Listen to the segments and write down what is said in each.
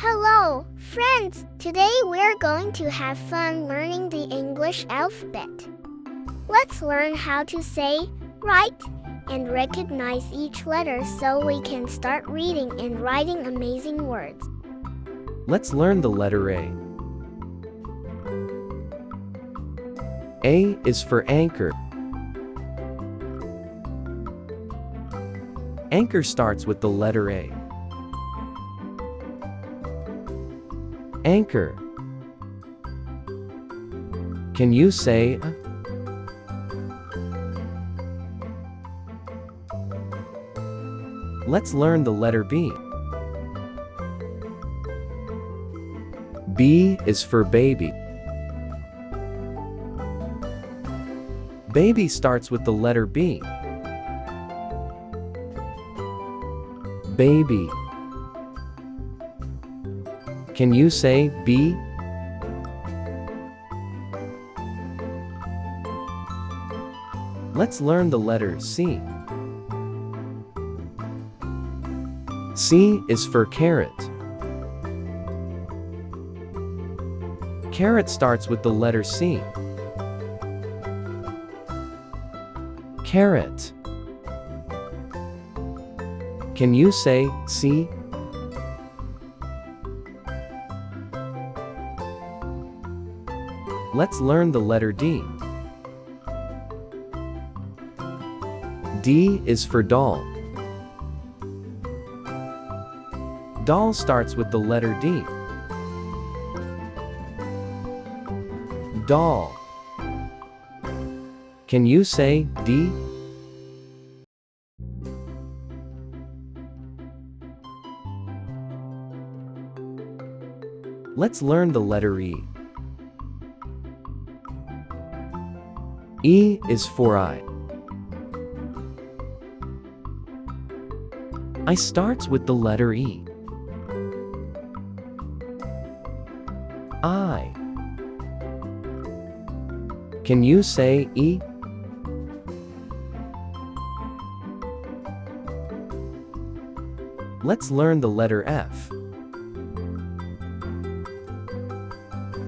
Hello, friends! Today we're going to have fun learning the English alphabet. Let's learn how to say, write, and recognize each letter so we can start reading and writing amazing words. Let's learn the letter A. A is for anchor. Anchor starts with the letter A. Anchor. Can you say A? Let's learn the letter B. B is for baby. Baby starts with the letter B. Baby. Can you say B? Let's learn the letter C. C is for carrot. Carrot starts with the letter C. Carrot. Can you say C? Let's learn the letter D. D is for doll. Doll starts with the letter D. Doll. Can you say D? Let's learn the letter E. E is for eye. I starts with the letter E. I. Can you say E? Let's learn the letter F.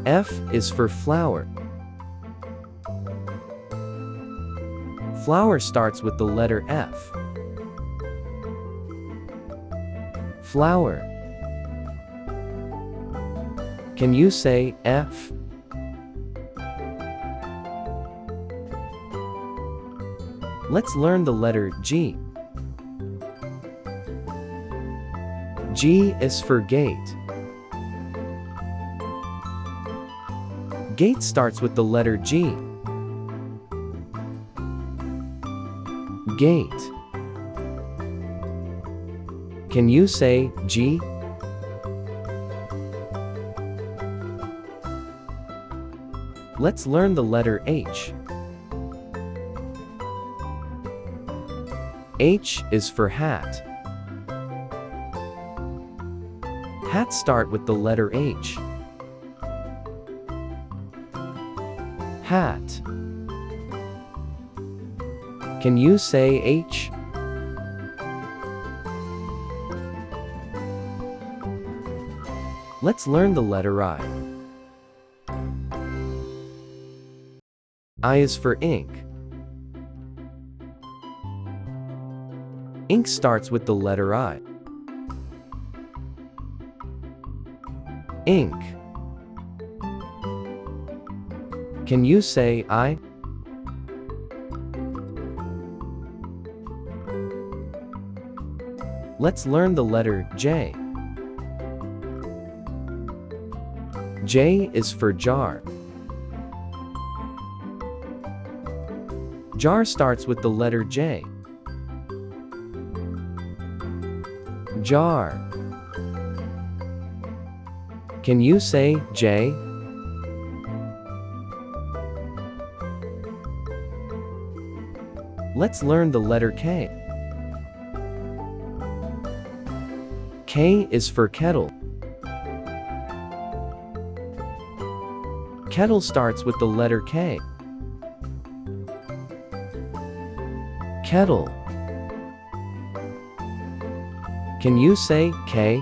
F is for flower. Flower starts with the letter F. Flower. Can you say F? Let's learn the letter G. G is for gate. Gate starts with the letter G. Gate. Can you say G? Let's learn the letter H. H is for hat. Hats start with the letter H. Hat. Can you say H? Let's learn the letter I. I is for ink. Ink starts with the letter I. Ink. Can you say I? Let's learn the letter J. J is for jar. Jar starts with the letter J. Jar. Can you say J? Let's learn the letter K. K is for kettle. Kettle starts with the letter K. Kettle. Can you say K?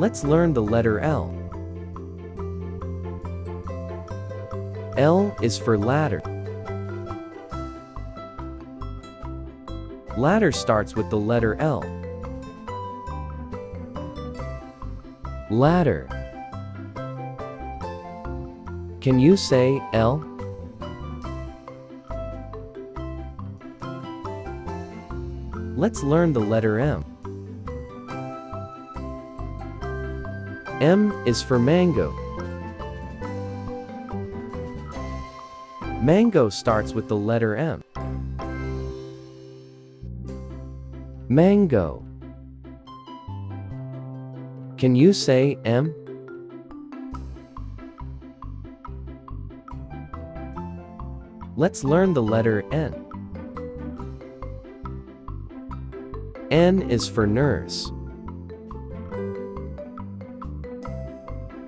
Let's learn the letter L. L is for ladder. Ladder starts with the letter L. Ladder. Can you say L? Let's learn the letter M. M is for mango. Mango starts with the letter M. Mango. Can you say M? Let's learn the letter N. N is for nurse.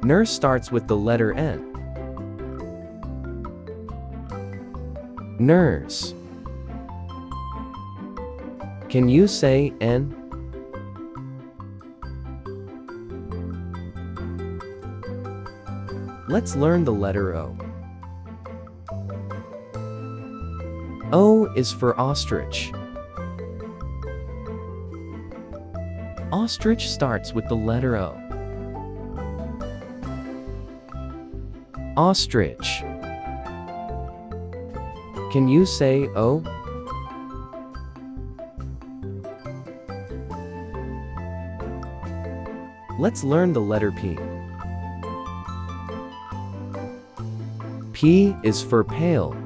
Nurse starts with the letter N. Nurse. Can you say N? Let's learn the letter O. O is for ostrich. Ostrich starts with the letter O. Ostrich. Can you say O? Let's learn the letter P. P is for pale.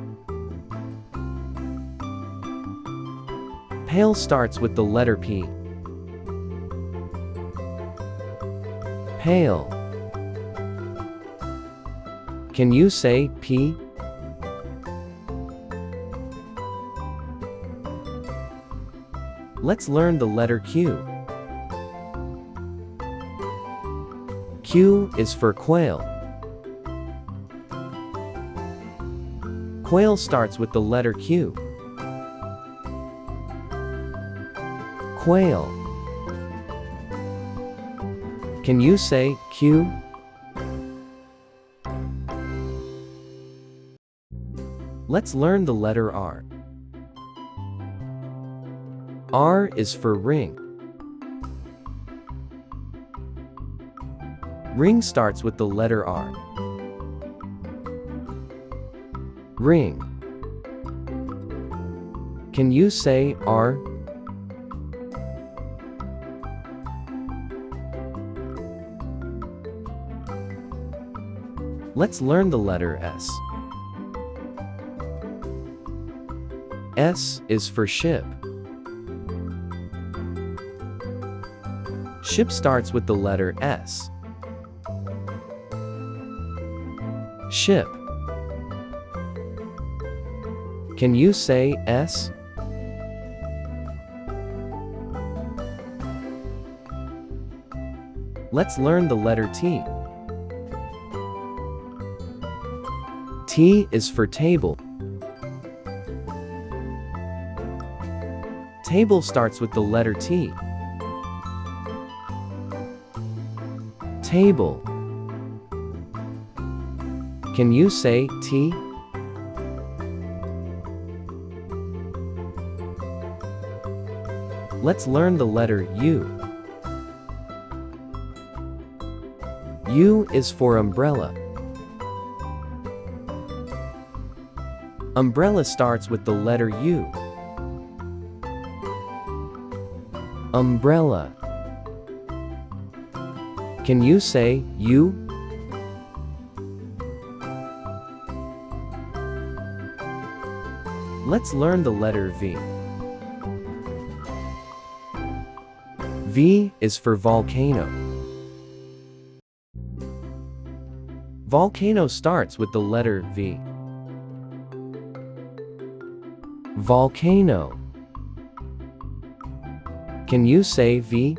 Pale starts with the letter P. Pale. Can you say P? Let's learn the letter Q. Q is for quail. Quail starts with the letter Q. Quail. Can you say Q? Let's learn the letter R. R is for ring. Ring starts with the letter R. Ring. Can you say R? Let's learn the letter S. S is for ship. Ship starts with the letter S. Ship. Can you say S? Let's learn the letter T. T is for table. Table starts with the letter T. Table. Can you say T? Let's learn the letter U. U is for umbrella. Umbrella starts with the letter U. Umbrella. Can you say U? Let's learn the letter V. V is for volcano. Volcano starts with the letter V. Volcano. Can you say V?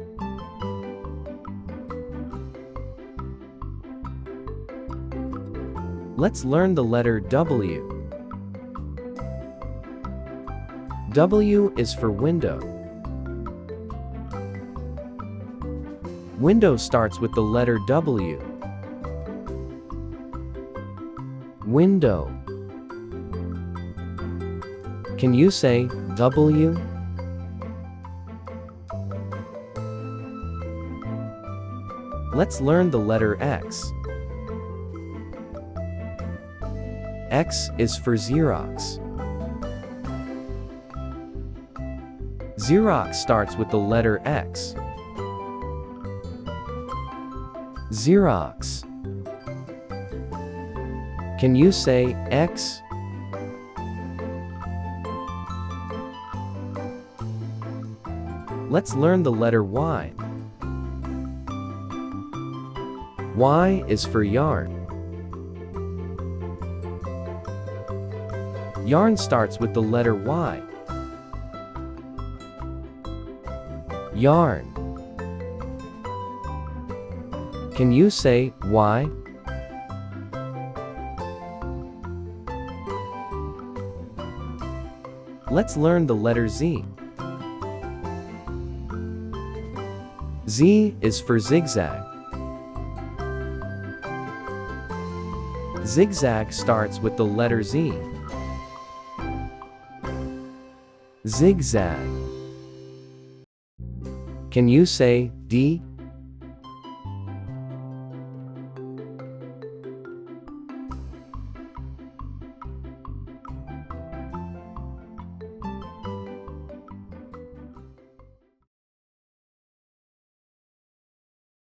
Let's learn the letter W. W is for window. Window starts with the letter W. Window. Can you say W? Let's learn the letter X. X is for Xerox. Xerox starts with the letter X. Xerox. Can you say X? Let's learn the letter Y. Y is for yarn. Yarn starts with the letter Y. Yarn. Can you say Y? Let's learn the letter Z. Z is for zigzag. Zigzag starts with the letter Z. Zigzag. Can you say D?